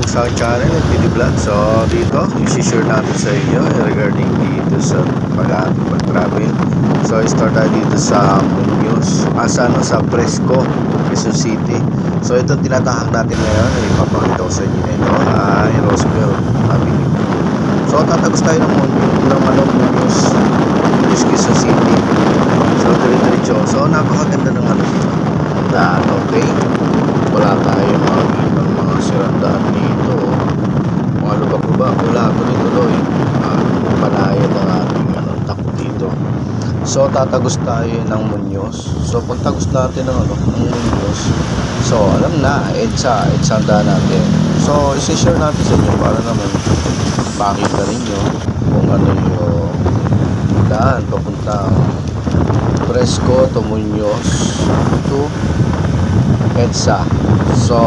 sa aking channel, FPD Vlog. So dito, isi-share natin sa inyo regarding dito sa pag-travel. So start tayo dito sa Muñoz, sa Fresco, Quezon City. So ito tinatahak natin ngayon, ipapakita ko sa inyo ito ay Roseville Avenue. So tatagos tayo ng Muñoz, Quezon City. So dire-diretso. So napakaganda ng dito. Okay. Wala tayong makikita ng mga sirandaan dito, mga lubak-lubak, wala, tuloy-tuloy. Panayad ang ating takbo dito. So tatagos tayo ng Muñoz. So pagtagos natin ng Muñoz, so alam na, EDSA ang daan natin. So isi-share natin sa inyo para naman makita ninyo kung ano yung daan papuntang Fresco to Muñoz to EDSA. So,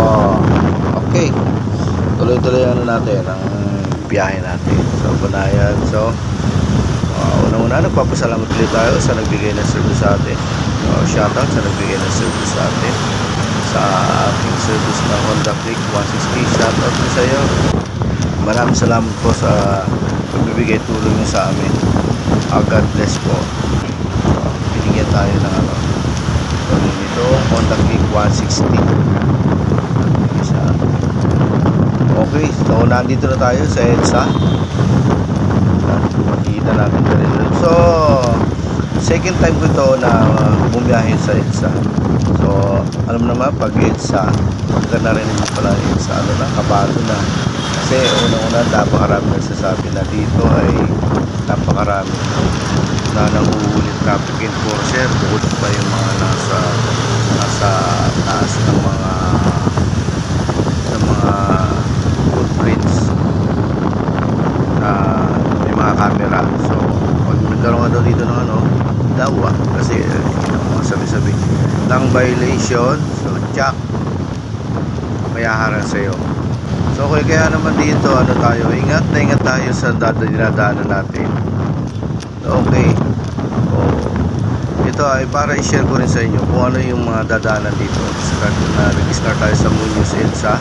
okay. Tuloy-tuloy natin ang biyahe natin. So, Banayad. So, unang-una, nagpapasalamat ulit tayo sa nagbigay ng service sa atin. Shoutout sa nagbigay ng service sa atin. Sa ating service ng Honda Click 160. Shoutout po sa iyo. Maraming salamat po sa pagbibigay tulong niyo sa amin. God bless po. Binigyan tayo ng ito, Honda Click 160. Okay, so nandito na tayo sa EDSA. Makikita natin dito. So second time ko ito na bumiyahe sa EDSA. So alam naman pag EDSA, pagka narinig mo pala EDSA, kabado na. Kasi unang-una napakarami nagsasabi na dito ay napakarami na nanguhulit traffic enforcer, bukod pa yung mga nasa taas ng mga footprints na may mga camera. So pag nagkaroon ka daw dito ng dawa, kasi mga sabi-sabi ng violation, so check, may haharang sa'yo. So kaya naman dito tayo, ingat na ingat tayo sa dinadaanan natin. Okay. Ito ay para i-share ko rin sa inyo kung ano yung mga dadaanan dito. Nag-start tayo sa Muñoz EDSA.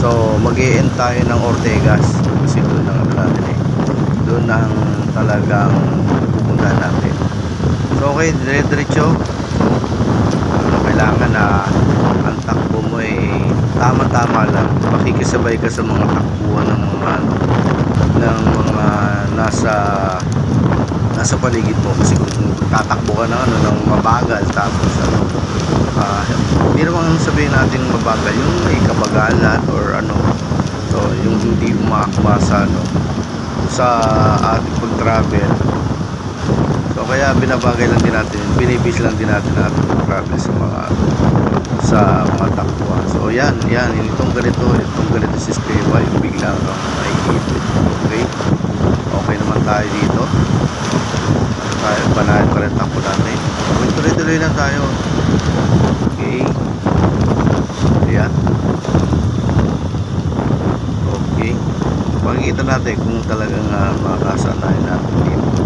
So mag-e-end tayo ng Ortegas, kasi doon ang natin doon ang talagang pupuntahan natin. So okay, dire-diretso. Kailangan na ang takbo mo tama-tama lang, makikisabay ka sa mga takbuhan ng mga nasa paligid mo, kasi kung tatakbo ka ng mabagal, tapos hindi naman sabihin natin mabagal, yung may kabagalan or so yung hindi umaakma sa ating pag-travel. So kaya binabagay lang din natin, binibis lang din natin ating pag-travel sa mga takbuhan. So yan, itong ganito sistema, yung biglang naiipit. Okay naman tayo dito. Tayo Banayad pa rin takbo natin. Tuloy-tuloy lang tayo. Okay. Ayan. Okay. Makikita natin kung talagang makakasanayan natin dito.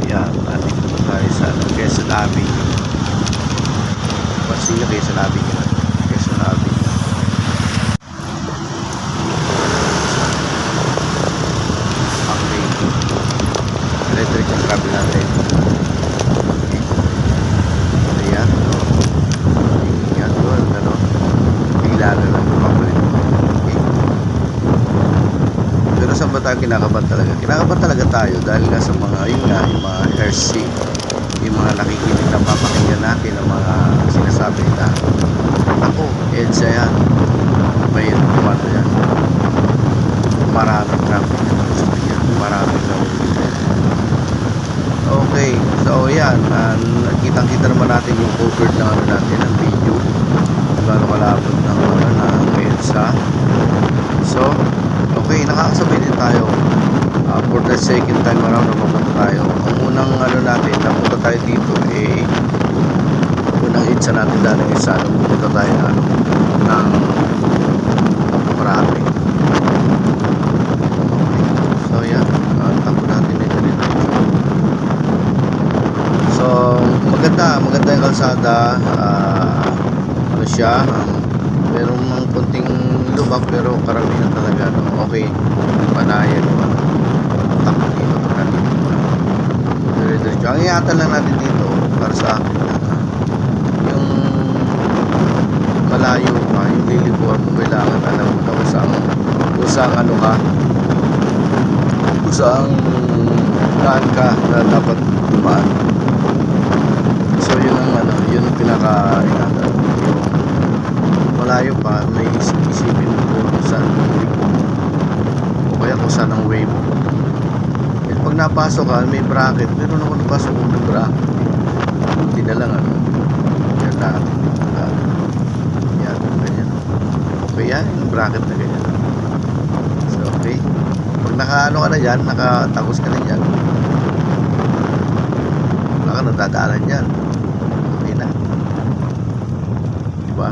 Ayan. Nandito na tayo sa Quezon Avenue. Kasi yung Quezon Avenue. Quezon Avenue. Okay. Electric yung travel natin. Ayan. Ayan doon. Bigla na lang papalit. Okay. Pero saan ba tayo kinakabahan talaga? Kinakabahan talaga tayo dahil nga sa mga yung mga RC, yung mga nakikinig na papakinggan natin ng mga sinasabi na ako, EDSA yan, may kumano yan, maraming traffic yan, maraming okay. So yan, kitang-kita naman natin yung covered na natin ng video, gano'n kalapot ng EDSA. So okay, nakakasabay din tayo for the second time around na mapunta tayo. Ang unang natin, napunta tayo dito unang EDSA natin dahil ng EDSA, pupunta tayo ng Marami. So yan, takbo natin dito. So maganda yung kalsada. Siya, meron ng konting lubak pero karamihan talaga okay, panayan takbo dito pag nandito dire-diretso. Ang ingatan lang natin dito para sa akin yung malayo pa, yung liliguan mo, kailangan alam mo na kung saan ano ka, kung saan daan ka na dapat dumaan. So yun ang yun ang pinaka-ingatan. Yung malayo pa, may isipin mo kung saan o kaya kung saan ang way mo. At pag napasok ka, may bracket. Meron ako napasok kung may bracket. Buti na lang yan lahat. Yan, ganyan. Okay yan, yung bracket na ganyan. So okay. Pag nakaano ka na dyan, nakatagos ka na dyan, wala ka nadadaanan dyan. Okay na. Diba?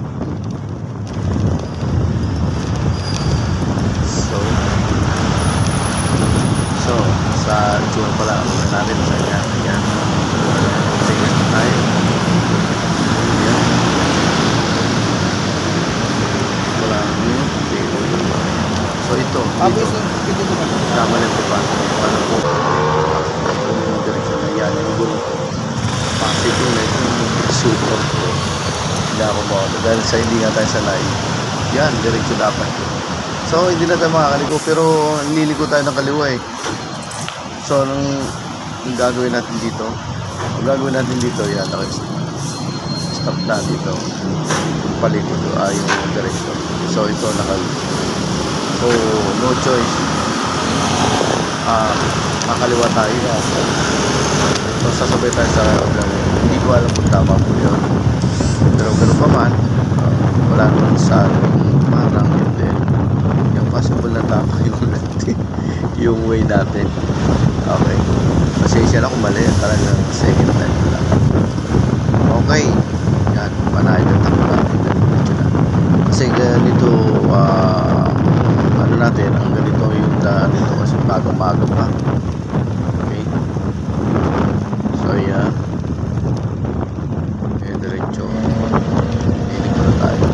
So sa itsura pala ang natin sa yan. Sige tayo. Yan. Wala nyo. So ito. Kamalit ko pa. Ano po? Yung direksyon na yan. Yung gulong ko. Positive na ito. Super. Hindi ako mawala. Dahil sa hindi nga tayo sanay. Yan. Direksyon dapat. So hindi na tayo makakaliko. Pero nililiko tayo ng kaliwa eh. So, anong gagawin natin dito? Ang gagawin natin dito, yan, stop na dito. Palit ito, yung direction. So, ito, so, no choice. Nakaliwa tayo. So, sasabay tayo sa hindi ko alam kung tama po yun. Pero gano'n pa man, wala naman sa parang yun din. Yung possible na tama yung way natin. Okay. Pasensya na kung mali. Talagang second time lang. Okay. Yan. Panahin yung takbo natin. Kasi ganito, ano natin, ang ganito yung daan dito kasi bago-bago pa. Okay. So, yan. Okay, diretso. Dito na tayo.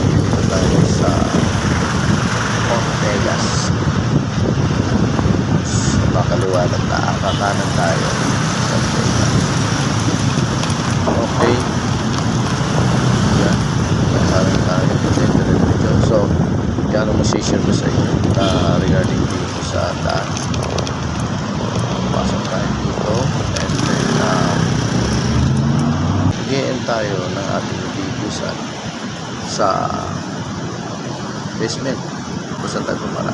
Dito tayo sa Ortegas. Makaliwanag na kakanan tayo. Okay. Yan. Kakanan tayo. So, yan ang masishare ko sa inyo regarding dito sa daan. Pasok tayo dito. And then, mag-e-end tayo ng ating video sa basement. Kung saan tayo pumara.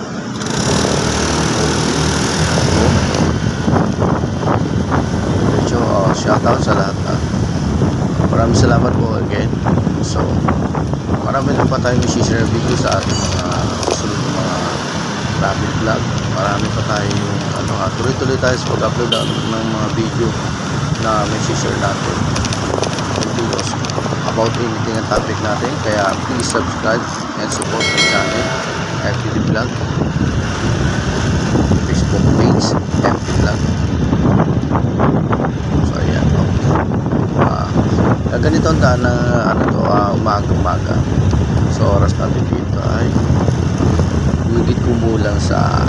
Shoutout sa lahat. Maraming salamat po again. So, marami na pa tayong i-share video sa ating mga susunod na mga travel vlog. Marami pa tayong tuloy-tuloy tayo sa pag-upload ng mga video na may share natin. Videos about anything ang topic natin. Kaya please subscribe and support my channel FPD Vlog, Facebook page FPD Vlog. Ganito ang daan na umaga-umaga. So oras natin dito ay higit kumulang sa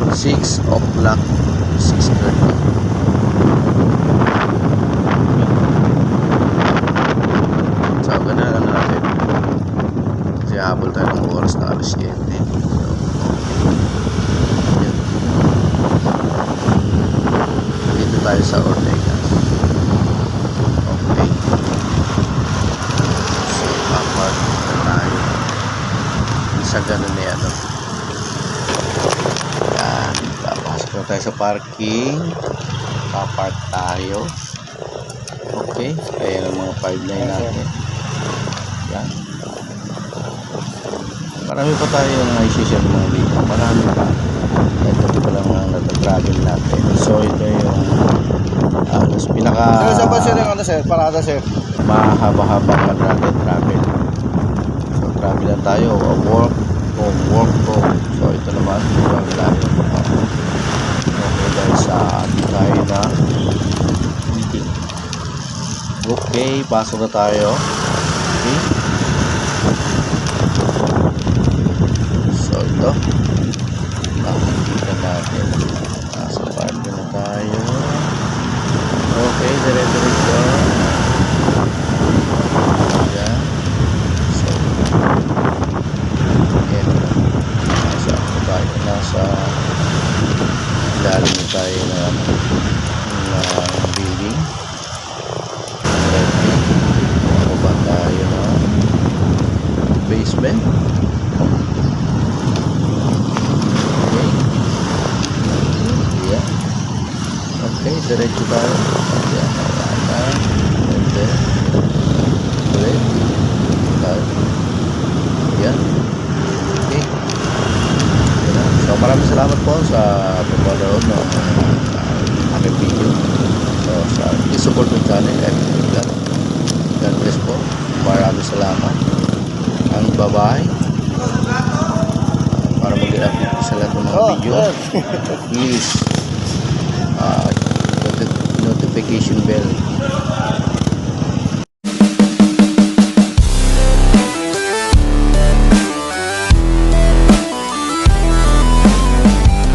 6 o'clock, 6:30. So ganun lang natin kasi habol tayo ng oras na alas 7. So dito tayo sa Ortegas. Sa ganun na yan. Yan. Papasok na tayo sa parking. Papark tayo. Okay. Ayan ang mga 5 line natin. Yan. Marami pa tayo na i-share mga dito. Marami pa. Ito pa lang ang natatravel natin. So ito yung pinaka saan ba sir yung sir? Parada sir? mahaba-haba natin travel. So travel lang tayo. Work home. So ito naman yung lahat. Okay guys, tayo na meeting. Okay, pasok na tayo. Okay. namin. Okay. Yeah. Okay, diretso tayo. Yan, wala. And then, ulit. Tayo. Yan. Okay. Yan. So, maraming salamat po sa pagpanood ng aking video. So, please support yung channel. God bless po. Maraming salamat. Ang bye-bye. Para mag-update po sa lahat ng mga video. Please, notification bell.